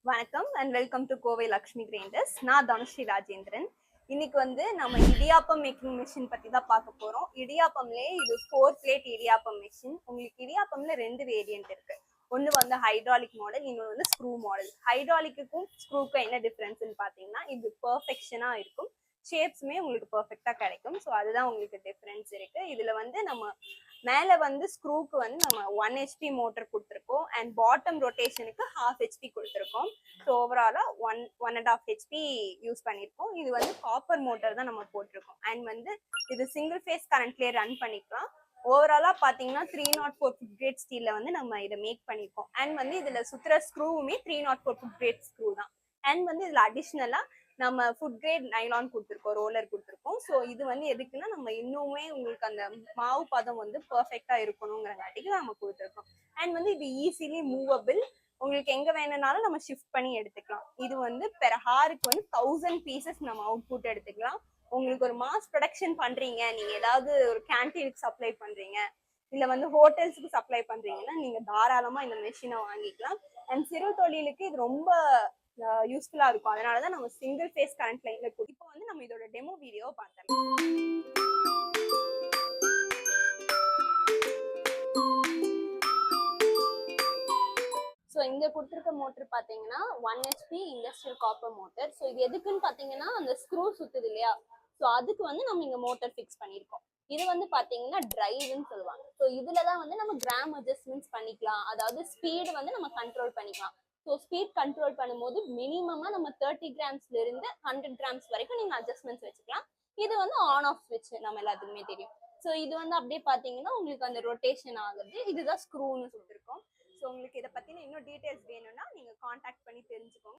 வணக்கம் and welcome to Kovai Lakshmi grinders. நான் தனுஸ்ரீ ராஜேந்திரன். இன்னைக்கு நம்ம இடியாப்பம் மேக்கிங் மிஷின் பத்தி தான் பார்க்க போறோம். இடியாப்பம்லயே இது 4 பிளேட் இடியாப்பம் மிஷின். உங்களுக்கு இடியாப்பம்ல 2 வேரியன்ட் இருக்கு. ஒன்னு ஹைட்ராலிக் மாடல், இன்னொன்று ஸ்க்ரூ மாடல். ஹைட்ராலிக்குக்கும் ஸ்க்ரூக்கும் என்ன டிஃபரன்ஸ்னு பாத்தீங்கன்னா, இது பெர்ஃபெக்ஷனா இருக்கும், ஷேப்ஸுமே உங்களுக்கு பெர்ஃபெக்டா கிடைக்கும். ஸோ அதுதான் உங்களுக்கு டிஃபரன்ஸ் இருக்கு. இதுல நம்ம மேல ஸ்க்ரூக்கு நம்ம 1 HP மோட்டர் கொடுத்துருக்கோம் அண்ட் பாட்டம் ரொட்டேஷனுக்கு 1/2 HP கொடுத்துருக்கோம். ஸோ ஓவராலா 1.5 HP யூஸ் பண்ணியிருக்கோம். இது காப்பர் மோட்டர் தான் நம்ம போட்டிருக்கோம் அண்ட் இது சிங்கிள் ஃபேஸ் கரண்ட்லேயே ரன் பண்ணிக்கலாம். ஓவராலா பாத்தீங்கன்னா 304 ஃபுட் கிரேட் ஸ்டீல்ல நம்ம இதை மேக் பண்ணிருக்கோம் அண்ட் இதுல சுத்துற ஸ்க்ரூவுமே 304 ஃபுட் கிரேட் ஸ்க்ரூ தான். அண்ட் இதுல அடிஷ்னலா நம்ம ஃபுட் கிரேட் நைலான் கொடுத்துருக்கோம், ரோலர் கொடுத்துருக்கோம். ஸோ இது எதுக்குன்னா நம்ம இன்னுமே உங்களுக்கு அந்த மாவு பதம் பெர்ஃபெக்டா இருக்கணுங்கிறங்காட்டிக்கு நம்ம கொடுத்துருக்கோம். அண்ட் இது ஈஸிலி மூவபிள், உங்களுக்கு எங்க வேணும்னாலும் நம்ம ஷிஃப்ட் பண்ணி எடுத்துக்கலாம். இது பெர் ஹாருக்கு 1000 பீசஸ் நம்ம அவுட்புட் எடுத்துக்கலாம். உங்களுக்கு ஒரு மாஸ் ப்ரொடக்ஷன் பண்றீங்க, நீங்க ஏதாவது ஒரு கேன்டீனுக்கு சப்ளை பண்றீங்க, இல்ல ஹோட்டல்ஸுக்கு சப்ளை பண்றீங்கன்னா நீங்க தாராளமா இந்த மெஷினை வாங்கிக்கலாம். அண்ட் சிறு தொழிலுக்கு இது ரொம்ப யூஸ்ஃபுல்லா இருக்கும். அதனாலதான் நம்ம சிங்கிள் ஃபேஸ் கரண்ட் லைன்ல இப்போ நம்ம இதோட டெமோ வீடியோ பார்த்தோம். ஸோ இங்க கொடுத்துருக்க மோட்டர் பாத்தீங்கன்னா 1 HP industrial copper motor. So இது எதுக்குன்னு பாத்தீங்கன்னா அந்த ஸ்க்ரூ சுத்துது இல்லையா, ஸோ அதுக்கு நம்ம இங்க மோட்டர் ஃபிக்ஸ் பண்ணிருக்கோம். இது பாத்தீங்கன்னா டிரைவ்னு சொல்லுவாங்க. ஸோ இதுலதான் நம்ம கிராம் அட்ஜஸ்ட்மெண்ட்ஸ் பண்ணிக்கலாம், அதாவது ஸ்பீடு நம்ம கண்ட்ரோல் பண்ணிக்கலாம். ஸோ ஸ்பீட் கண்ட்ரோல் பண்ணும்போது மினிமமா நம்ம 30 கிராம்ஸ்ல இருந்து 100 கிராம்ஸ் வரைக்கும் நீங்க அட்ஜஸ்ட்மெண்ட்ஸ் வச்சுக்கலாம். இது ஆன் ஆஃப் ஸ்விட்ச் நம்ம எல்லாத்துக்குமே தெரியும். ஸோ இது அப்படியே பாத்தீங்கன்னா உங்களுக்கு அந்த ரொட்டேஷன் ஆகுது. இதுதான் ஸ்க்ரூன்னு சொல்லிருக்கோம். ஸோ உங்களுக்கு இதை பத்தின இன்னும் டீடைல்ஸ் வேணும்னா நீங்க கான்டாக்ட் பண்ணி தெரிஞ்சுக்கோங்க.